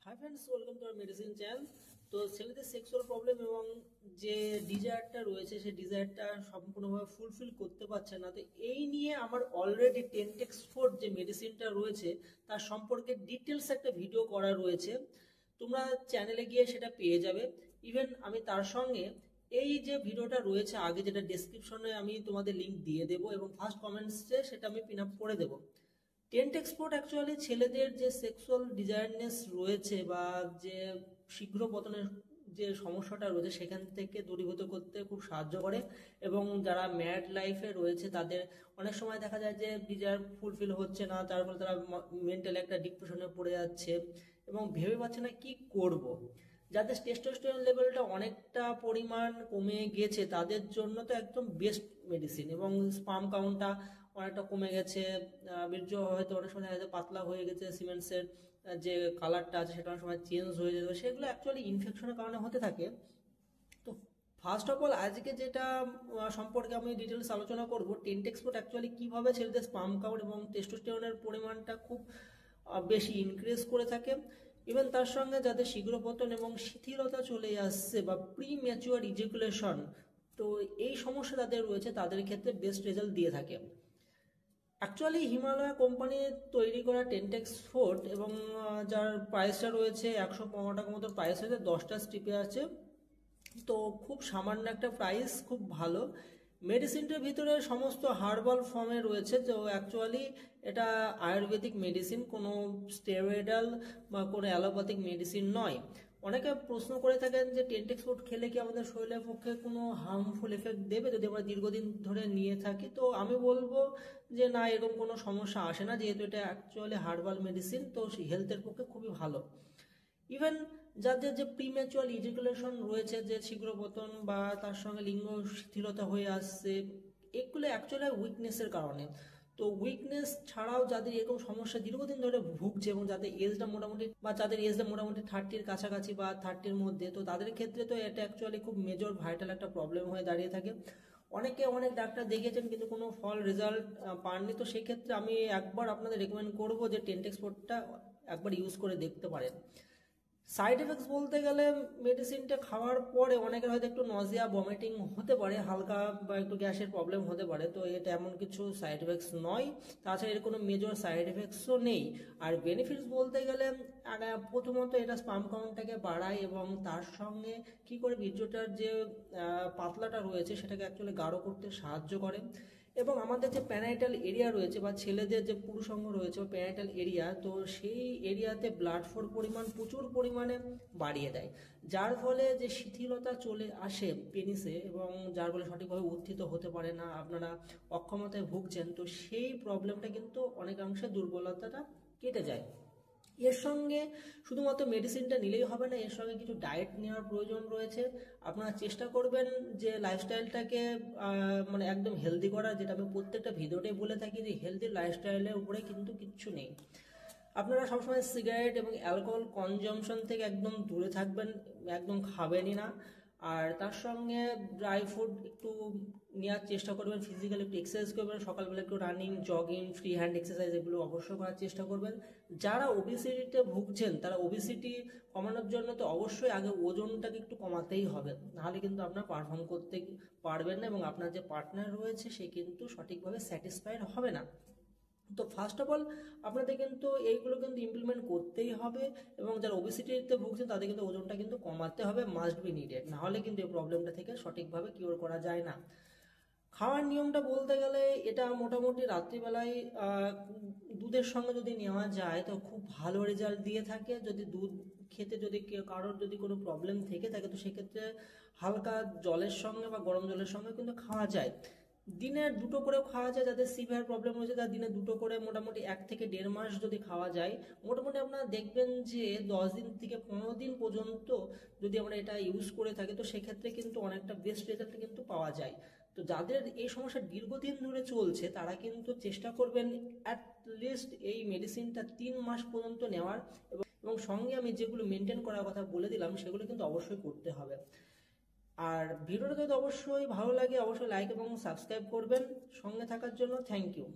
Hi friends, welcome to our medicine channel. তো ছেলেদের sexual problem এবং যে ডিজায়ারটা রয়েছে সেই ডিজায়ারটা সম্পূর্ণভাবে ফুলফিল করতে পারছে না, তো এই নিয়ে আমার অলরেডি টেনটেক্স4 যে মেডিসিনটা রয়েছে তার সম্পর্কে ডিটেলস একটা ভিডিও করা রয়েছে। তোমরা চ্যানেলে গিয়ে সেটা পেয়ে যাবে। ইভেন আমি তার সঙ্গে এই যে ভিডিওটা রয়েছে আগে, যেটা ডেসক্রিপশনে আমি তোমাদের লিঙ্ক দিয়ে দেবো এবং ফার্স্ট কমেন্টসে সেটা আমি পিন আপ করে দেবো। টেনটেক্সপোর্ট অ্যাকচুয়ালি ছেলেদের যে সেক্সুয়াল ডিজায়ারনেস রয়েছে বা যে শীঘ্র পতনের যে সমস্যাটা রয়েছে সেখান থেকে দূরীভূত করতে খুব সাহায্য করে। এবং যারা ম্যাড লাইফে রয়েছে তাদের অনেক সময় দেখা যায় যে ডিজায়ার ফুলফিল হচ্ছে না, তার ফলে তারা মেন্টালি একটা ডিপ্রেশনে পড়ে যাচ্ছে এবং ভেবে পাচ্ছে না কি করব। যাদের টেস্টোস্টেরন লেভেলটা অনেকটা পরিমাণ কমে গেছে তাদের জন্য তো একদম বেস্ট মেডিসিন, এবং স্পার্ম কাউন্টটা অনেকটা কমে গেছে, বীর্য হয়তো অনেক সময় দেখা যায় পাতলা হয়ে গেছে, সিমেন্টসের যে কালারটা আছে সেটা অনেক সময় চেঞ্জ হয়ে যেত, সেগুলো অ্যাকচুয়ালি ইনফেকশনের কারণে হতে থাকে। তো ফার্স্ট অফ অল আজকে যেটা সম্পর্কে আমি ডিটেলস আলোচনা করব, টেনটেক্সপোর্ট অ্যাকচুয়ালি কীভাবে ছেলেদের স্পার্ম কাউন্ট এবং টেস্টোস্টেরনের পরিমাণটা খুব বেশি ইনক্রিজ করে থাকে। ইভেন তার সঙ্গে যাদের শীঘ্র পতন এবং শিথিলতা চলে আসছে বা প্রি ম্যাচুয়ার ইজেকুলেশন, তো এই সমস্যা যাদের রয়েছে তাদের ক্ষেত্রে বেস্ট রেজাল্ট দিয়ে থাকে। অ্যাকচুয়ালি হিমালয় কোম্পানির তৈরি করা টেনটেক্স4 এবং যার প্রাইসটা রয়েছে 115 টাকা মতো প্রাইস হয়েছে, 10টা স্ট্রিপে আছে, তো খুব সামান্য একটা প্রাইস, খুব ভালো। মেডিসিনটার ভিতরে সমস্ত হার্বাল ফর্মে রয়েছে, তো অ্যাকচুয়ালি এটা আয়ুর্বেদিক মেডিসিন, কোনো স্টেরয়েডাল বা কোনো অ্যালোপ্যাথিক মেডিসিন নয়। অনেকে প্রশ্ন করে থাকেন যে টেনটেক্স4 খেলে কি আমাদের শরীরের পক্ষে কোনো হার্মফুল এফেক্ট দেবে যদি আমরা দীর্ঘদিন ধরে নিয়ে থাকি, তো আমি বলবো যে না, এরকম কোনো সমস্যা আসে না, যেহেতু এটা অ্যাকচুয়ালি হার্বাল মেডিসিন, তো হেলথের পক্ষে খুবই ভালো। ইভেন যাদের যে প্রিম্যাচুয়াল ইজাকুলেশন রয়েছে, যে শীঘ্র পতন বা তার সঙ্গে লিঙ্গ শিথিলতা হয়ে আসছে, এগুলো অ্যাকচুয়ালি উইকনেসের কারণে। তো উইকনেস ছাড়াও যাদের এরকম সমস্যা দীর্ঘদিন ধরে ভুগছে এবং যাদের এজটা মোটামুটি 30-র কাছাকাছি বা 30-র মধ্যে, তো তাদের ক্ষেত্রে তো এটা অ্যাকচুয়ালি খুব মেজর ভাইটাল একটা প্রবলেম হয়ে দাঁড়িয়ে থাকে। অনেকে অনেক ডাক্তার দেখিয়েছেন কিন্তু কোনো ফল রেজাল্ট পাননি, তো সেক্ষেত্রে আমি একবার আপনাদের রেকমেন্ড করবো যে টেনটেক্স4টা একবার ইউজ করে দেখতে পারেন। সাইড এফেক্টস বলতে গেলে মেডিসিনটা খাওয়ার পরে অনেকের হয়তো একটু নজিয়া ভমিটিং হতে পারে, হালকা বা একটু গ্যাসের প্রবলেম হতে পারে, তো এটা এমন কিছু সাইড এফেক্টস নয়। তাছাড়া এর কোনো মেজর সাইড এফেক্টসও নেই। আর বেনিফিটস বলতে গেলে প্রথমত এটা স্পার্ম কাউন্টটাকে বাড়ায় এবং তার সঙ্গে কি করে বীর্যটার যে পাতলাটা রয়েছে সেটাকে অ্যাকচুয়ালি গাঢ় করতে সাহায্য করে। এবং আমাদের যে প্যানাইটাল এরিয়া রয়েছে বা ছেলেদের যে পুরুষঙ্গ রয়েছে বা প্যানাইটাল এরিয়া, তো সেই এরিয়াতে ব্লাড ফ্লোর পরিমাণ প্রচুর পরিমাণে বাড়িয়ে দেয়, যার ফলে যে শিথিলতা চলে আসে পেনিসে এবং যার ফলে সঠিকভাবে উত্থিত হতে পারে না, আপনারা অক্ষমতায় ভুগছেন, তো সেই প্রবলেমটা কিন্তু অনেকাংশে দুর্বলতাটা কেটে যায়। এর সঙ্গে শুধুমাত্র মেডিসিনটা নিলেই হবে না, এর সঙ্গে কিছু ডায়েট নেওয়ার প্রয়োজন রয়েছে। আপনারা চেষ্টা করবেন যে লাইফস্টাইলটাকে মানে একদম হেলদি করার, যেটা আমি প্রত্যেকটা ভিডিওতেই বলে থাকি যে হেলদি লাইফস্টাইলের উপরে কিন্তু কিচ্ছু নেই। আপনারা সবসময় সিগারেট এবং অ্যালকোহল কনজামশন থেকে একদম দূরে থাকবেন, একদম খাবেনই না। আর তার সঙ্গে ড্রাই ফুড একটু নেওয়ার চেষ্টা করবেন, ফিজিক্যালি একটু এক্সারসাইজ করবেন, সকালবেলা একটু running, jogging, free hand exercise এগুলো অবশ্যই করার চেষ্টা করবেন। যারা ওবেসিটিতে ভুগছেন তারা ওবেসিটি কমানোর জন্য তো অবশ্যই আগে ওজনটাকে একটু কমাতেই হবে, নাহলে কিন্তু আপনার পারফর্ম করতে পারবেন না এবং আপনার যে পার্টনার রয়েছে সে কিন্তু সঠিকভাবে স্যাটিসফাইড হবে না। তো ফার্স্ট অফ অল আপনাদের কিন্তু এইগুলো কিন্তু ইমপ্লিমেন্ট করতেই হবে, এবং যারা ওবেসিটিতে ভুগছেন তাদের কিন্তু ওজনটা কিন্তু কমাতে হবে, মাস্ট বি নিডেড, নাহলে কিন্তু এই প্রবলেমটা থেকে সঠিকভাবে কিওর করা যায় না। খাওয়ার নিয়মটা বলতে গেলে এটা মোটামুটি রাত্রিবেলায় দুধের সঙ্গে যদি নেওয়া যায় তো খুব ভালো রেজাল্ট দিয়ে থাকে। যদি দুধ খেতে যদি কারোর যদি কোনো প্রবলেম থেকে থাকে তো সেক্ষেত্রে হালকা জলের সঙ্গে বা গরম জলের সঙ্গে কিন্তু খাওয়া যায়। দিনে 2টো করেও খাওয়া যায়, যাদের সিভিয়ার প্রবলেম রয়েছে তারা দিনে 2টো করে মোটামুটি 1 থেকে 1.5 মাস যদি খাওয়া যায়, মোটামুটি আপনারা দেখবেন যে 10 দিন থেকে 15 দিন পর্যন্ত যদি আমরা এটা ইউজ করে থাকি তো সেক্ষেত্রে কিন্তু অনেকটা বেস্ট রেজাল্ট কিন্তু পাওয়া যায়। তো যাদের এই সমস্যা দীর্ঘদিন ধরে চলছে তারা কিন্তু চেষ্টা করবেন অ্যাটলিস্ট এই মেডিসিনটা 3 মাস পর্যন্ত নেওয়ার, এবং সঙ্গে আমি যেগুলো মেনটেন করার কথা বলে দিলাম সেগুলো কিন্তু অবশ্যই করতে হবে। আর ভিডিওটা যদি অবশ্যই ভালো লাগে অবশ্যই লাইক এবং সাবস্ক্রাইব করবেন। সঙ্গে থাকার জন্য থ্যাংক ইউ।